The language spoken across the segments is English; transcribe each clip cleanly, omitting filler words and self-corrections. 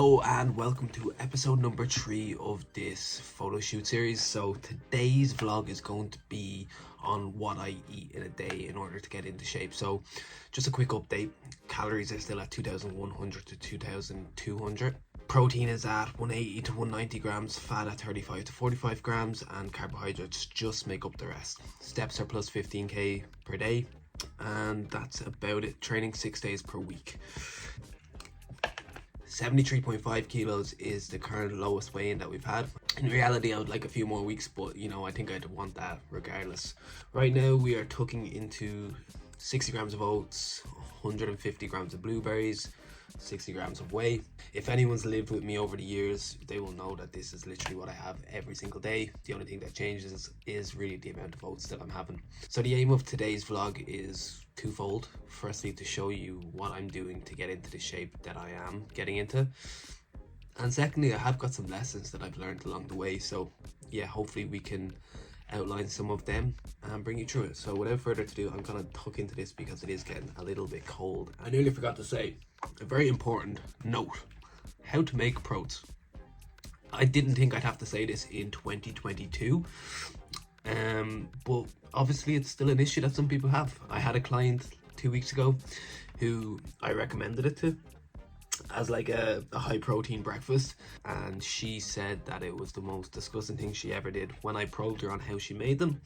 Hello and welcome to episode number 3 of this photo shoot series. So today's vlog is going to be on what I eat in a day in order to get into shape. So just a quick update. Calories are still at 2,100 to 2,200. Protein is at 180 to 190 grams, fat at 35 to 45 grams, and carbohydrates just make up the rest. Steps are plus 15k per day, and that's about it. Training 6 days per week. 73.5 kilos is the current lowest weigh-in that we've had. In reality, I would like a few more weeks, but you know, I think I'd want that regardless. Right now, we are tucking into 60 grams of oats, 150 grams of blueberries, 60 grams of whey. If anyone's lived with me over the years, they will know that this is literally what I have every single day. The only thing that changes is really the amount of oats that I'm having. So the aim of today's vlog is twofold. Firstly, to show you what I'm doing to get into the shape that I am getting into. And secondly, I have got some lessons that I've learned along the way. So yeah, hopefully we can outline some of them and bring you through it. So without further ado, I'm gonna tuck into this because it is getting a little bit cold. I nearly forgot to say a very important note: how to make protein. I didn't think I'd have to say this in 2022, but obviously it's still an issue that some people have. I had a client 2 weeks ago who I recommended it to as like a high protein breakfast, and she said that it was the most disgusting thing she ever did. When I probed her on how she made them,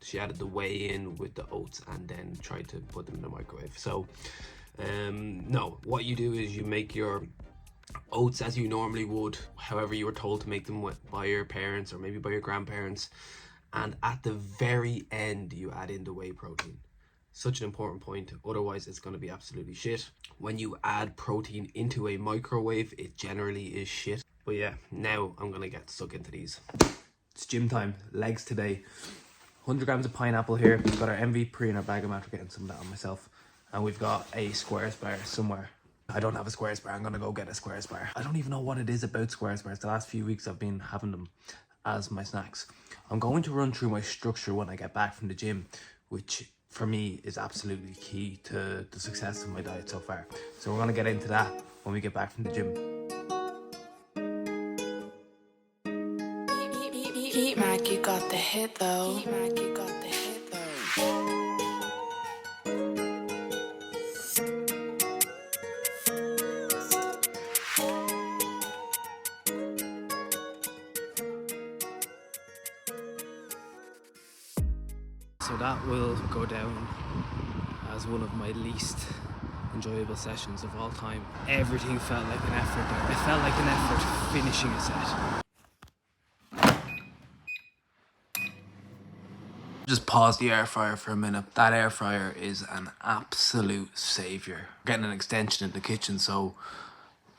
she added the whey in with the oats and then tried to put them in the microwave. So no, what you do is you make your oats as you normally would, however you were told to make them by your parents or maybe by your grandparents, and at the very end you add in the whey protein. Such an important point, otherwise it's going to be absolutely shit. When you add protein into a microwave, it generally is shit. But yeah, now I'm going to get stuck into these. It's gym time, legs today. 100 grams of pineapple here. We've got our MVP in our bag. I'm after getting some of that on myself. And we've got a squares bar somewhere. I don't have a squares bar. I'm going to go get a squares bar. I don't even know what it is about squares bars. The last few weeks I've been having them as my snacks. I'm going to run through my structure when I get back from the gym, which for me is absolutely key to the success of my diet so far. So we're going to get into that when we get back from the gym. Heat Mac, you got the hit though. Heat Mac, you got the hit though. So that will go down as one of my least enjoyable sessions of all time. Everything felt like an effort there. It felt like an effort finishing a set. Just pause the air fryer for a minute. That air fryer is an absolute savior. Getting an extension in the kitchen, so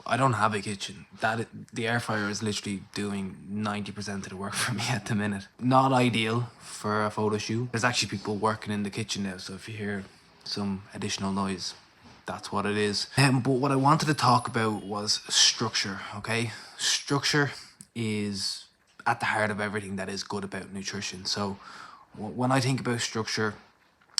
I don't have a kitchen. The air fryer is literally doing 90% of the work for me at the minute. Not ideal for a photo shoot. There's actually people working in the kitchen now, so if you hear some additional noise, that's what it is. But what I wanted to talk about was structure, okay? Structure is at the heart of everything that is good about nutrition. So when I think about structure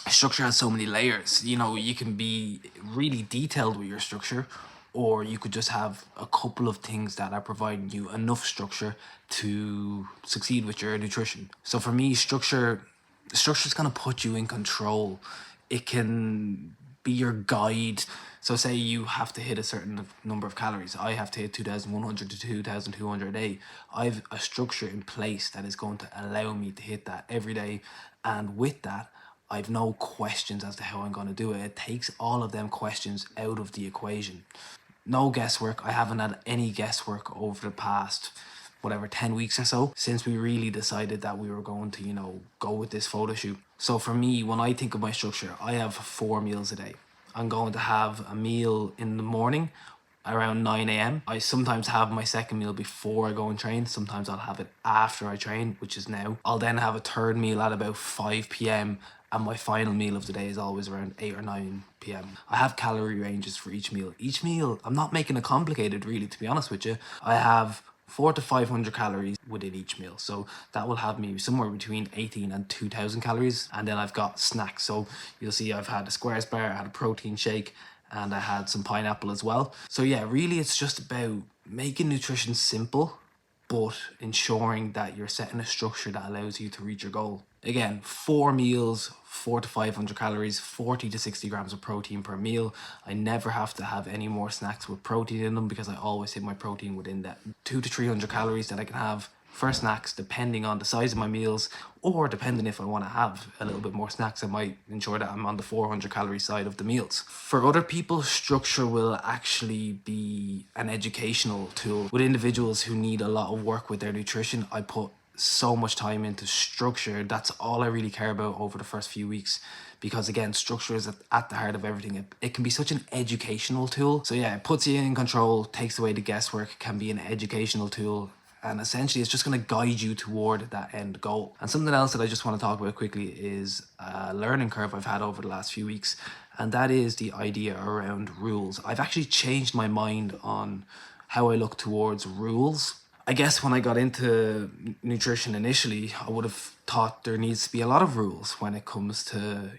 has so many layers. You know, you can be really detailed with your structure, or you could just have a couple of things that are providing you enough structure to succeed with your nutrition. So for me, structure is going to put you in control. It can be your guide. So say you have to hit a certain number of calories. I have to hit 2,100 to 2,200 a day. I have a structure in place that is going to allow me to hit that every day. And with that, I've no questions as to how I'm going to do it. It takes all of them questions out of the equation. No guesswork. I haven't had any guesswork over the past 10 weeks or so since we really decided that we were going to, you know, go with this photo shoot. So for me, when I think of my structure, I have 4 meals a day. I'm going to have a meal in the morning around 9 a.m. I sometimes have my second meal before I go and train. Sometimes I'll have it after I train, which is now. I'll then have a third meal at about 5 p.m. and my final meal of the day is always around 8 or 9 p.m. I have calorie ranges for each meal. Each meal, I'm not making it complicated really, to be honest with you. I have 400 to 500 calories within each meal. So that will have me somewhere between 18 and 2,000 calories. And then I've got snacks. So you'll see I've had a squares bar, I had a protein shake, and I had some pineapple as well. So yeah, really it's just about making nutrition simple, but ensuring that you're setting a structure that allows you to reach your goal. Again, 4 meals, 400 to 500 calories, 40 to 60 grams of protein per meal. I never have to have any more snacks with protein in them because I always hit my protein within that 200 to 300 calories that I can have for snacks, depending on the size of my meals, or depending if I want to have a little bit more snacks, I might ensure that I'm on the 400 calorie side of the meals. For other people, structure will actually be an educational tool. With individuals who need a lot of work with their nutrition, I put so much time into structure. That's all I really care about over the first few weeks, because again, structure is at the heart of everything. It can be such an educational tool. So yeah, it puts you in control, takes away the guesswork, can be an educational tool, and essentially it's just going to guide you toward that end goal. And something else that I just want to talk about quickly is a learning curve I've had over the last few weeks, and that is the idea around rules. I've actually changed my mind on how I look towards rules. I guess when I got into nutrition initially, I would have thought there needs to be a lot of rules when it comes to,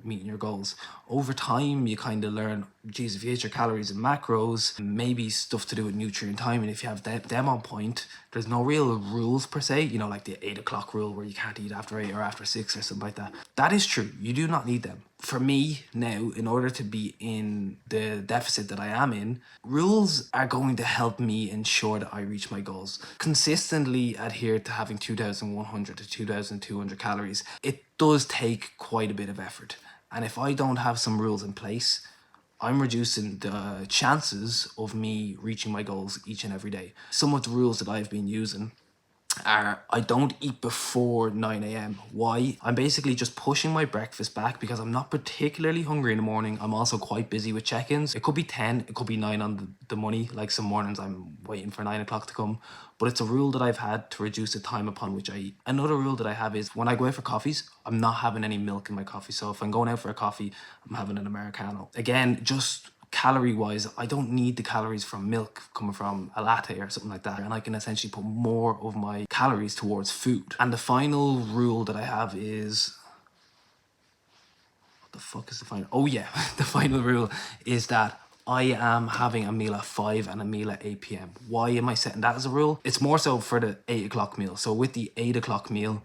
meeting your goals. Over time, you kind of learn, geez, if you hit your calories and macros, maybe stuff to do with nutrient timing, if you have them on point, there's no real rules per se, like the 8 o'clock rule where you can't eat after 8 or after 6 or something like that. That is true. You do not need them. For me now, in order to be in the deficit that I am in, rules are going to help me ensure that I reach my goals. Consistently adhere to having 2,100 to 2,200 calories. It does take quite a bit of effort. And if I don't have some rules in place, I'm reducing the chances of me reaching my goals each and every day. Some of the rules that I've been using are I don't eat before 9 a.m. Why? I'm basically just pushing my breakfast back because I'm not particularly hungry in the morning. I'm also quite busy with check-ins. It could be 10, it could be 9 on the money. Like some mornings I'm waiting for 9 o'clock to come. But it's a rule that I've had to reduce the time upon which I eat. Another rule that I have is when I go out for coffees, I'm not having any milk in my coffee. So if I'm going out for a coffee, I'm having an Americano. Again, just calorie wise, I don't need the calories from milk coming from a latte or something like that, and I can essentially put more of my calories towards food. And the final rule that I have is, what the fuck is the final? Oh yeah, the final rule is that I am having a meal at 5 and a meal at 8 p.m. Why am I setting that as a rule? It's more so for the 8 o'clock meal. So with the 8 o'clock meal,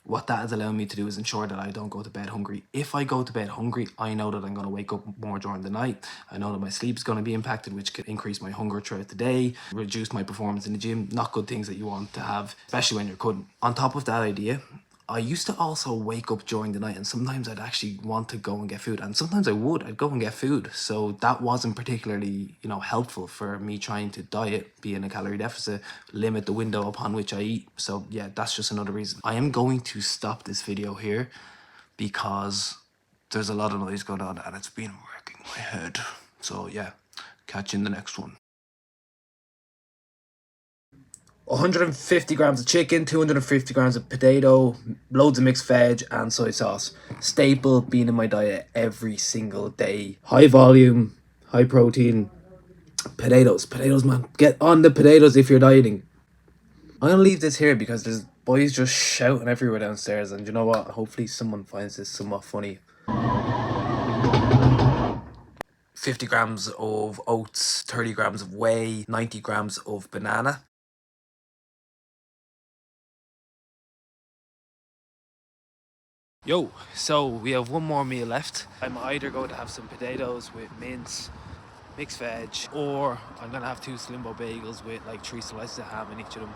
what that is allowing me to do is ensure that I don't go to bed hungry. If I go to bed hungry, I know that I'm going to wake up more during the night. I know that my sleep is going to be impacted, which could increase my hunger throughout the day, reduce my performance in the gym. Not good things that you want to have, especially when you're cutting. On top of that idea, I used to also wake up during the night, and sometimes I'd actually want to go and get food, and sometimes I'd go and get food. So that wasn't particularly, helpful for me trying to diet, be in a calorie deficit, limit the window upon which I eat. So yeah, that's just another reason. I am going to stop this video here because there's a lot of noise going on and it's been wrecking my head. So yeah, catch you in the next one. 150 grams of chicken, 250 grams of potato, loads of mixed veg, and soy sauce. Staple being in my diet every single day. High volume, high protein. Potatoes, man. Get on the potatoes if you're dieting. I'm gonna leave this here because there's boys just shouting everywhere downstairs, and you know what? Hopefully someone finds this somewhat funny. 50 grams of oats, 30 grams of whey, 90 grams of banana. Yo, so we have one more meal left. I'm either going to have some potatoes with mince, mixed veg, or I'm going to have 2 Slimbo bagels with like 3 slices of ham in each of them.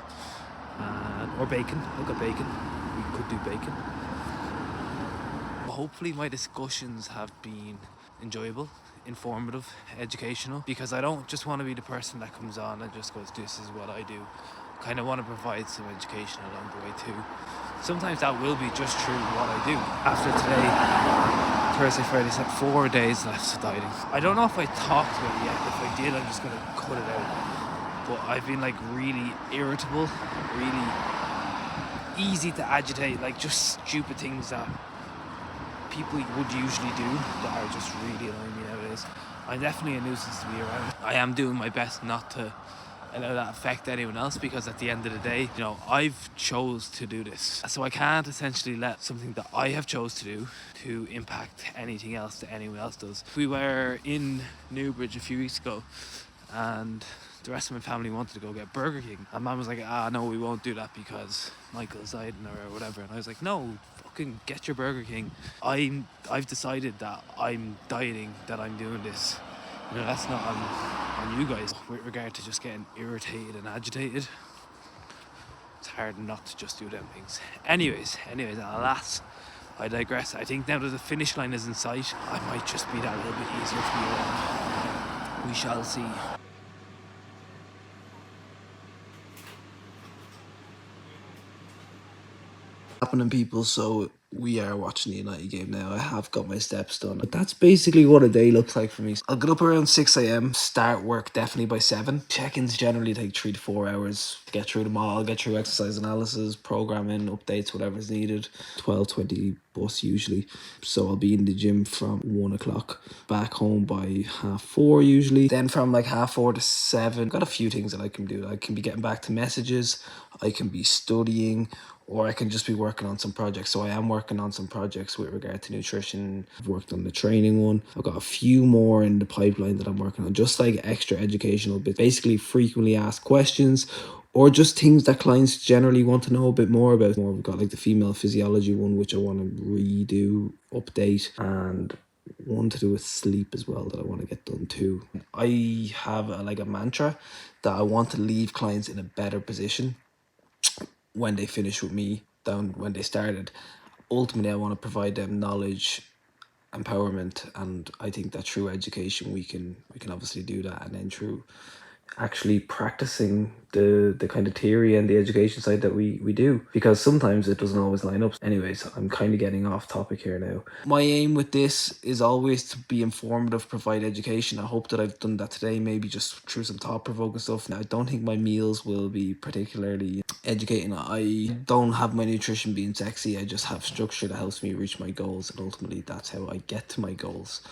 Or bacon. Look at bacon. We could do bacon. Hopefully my discussions have been enjoyable, informative, educational, because I don't just want to be the person that comes on and just goes, this is what I do. Kind of want to provide some education along the way too. Sometimes that will be just true what I do. After today, Thursday, Friday, so 4 days left of dieting. I don't know if I talked about it yet. If I did, I'm just going to cut it out. But I've been like really irritable, really easy to agitate, like just stupid things that people would usually do that are just really annoying me nowadays. I'm definitely a nuisance to be around. I am doing my best not to allow that affect anyone else, because at the end of the day, I've chose to do this, so I can't essentially let something that I have chose to do to impact anything else that anyone else does. We were in Newbridge a few weeks ago, and the rest of my family wanted to go get Burger King, and Mum was like, no, we won't do that because Michael's dieting or whatever. And I was like, no, fucking get your Burger King. I've decided that I'm dieting, that I'm doing this. You know, that's not on you guys. With regard to just getting irritated and agitated, it's hard not to just do them things. Anyways, alas, I digress. I think now that the finish line is in sight, I might just be that little bit easier to be around. We shall see. Happening, people. So we are watching the United game now. I have got my steps done, but that's basically what a day looks like for me. I'll get up around 6 a.m, start work definitely by 7. Check-ins generally take 3 to 4 hours to get through them all. I'll get through exercise analysis, programming, updates, whatever's needed. 12:20 bus usually, so I'll be in the gym from 1 o'clock, back home by 4:30 usually. Then from like 4:30 to 7, got a few things that I can do. I can be getting back to messages, I can be studying, or I can just be working on some projects. So I am working on some projects with regard to nutrition. I've worked on the training one. I've got a few more in the pipeline that I'm working on, just like extra educational bits, basically frequently asked questions, or just things that clients generally want to know a bit more about. We've got like the female physiology one, which I want to redo, update, and one to do with sleep as well that I want to get done too. I have a mantra that I want to leave clients in a better position when they finish with me than when they started. Ultimately, I want to provide them knowledge, empowerment, and I think that through education we can obviously do that, and then through actually practicing the kind of theory and the education side that we do, because sometimes it doesn't always line up. Anyways, I'm kind of getting off topic here now. My aim with this is always to be informative, provide education. I hope that I've done that today, maybe just through some thought-provoking stuff. Now, I don't think my meals will be particularly educating. I don't have my nutrition being sexy. I just have structure that helps me reach my goals, and ultimately that's how I get to my goals.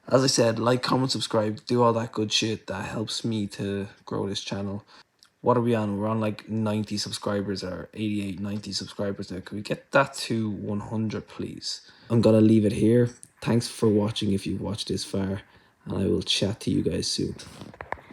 As I said, like, comment, subscribe, do all that good shit that helps me to grow this channel. What are we on? We're on like 90 subscribers, or 88, 90 subscribers now. Can we get that to 100, please? I'm gonna leave it here. Thanks for watching if you've watched this far, and I will chat to you guys soon.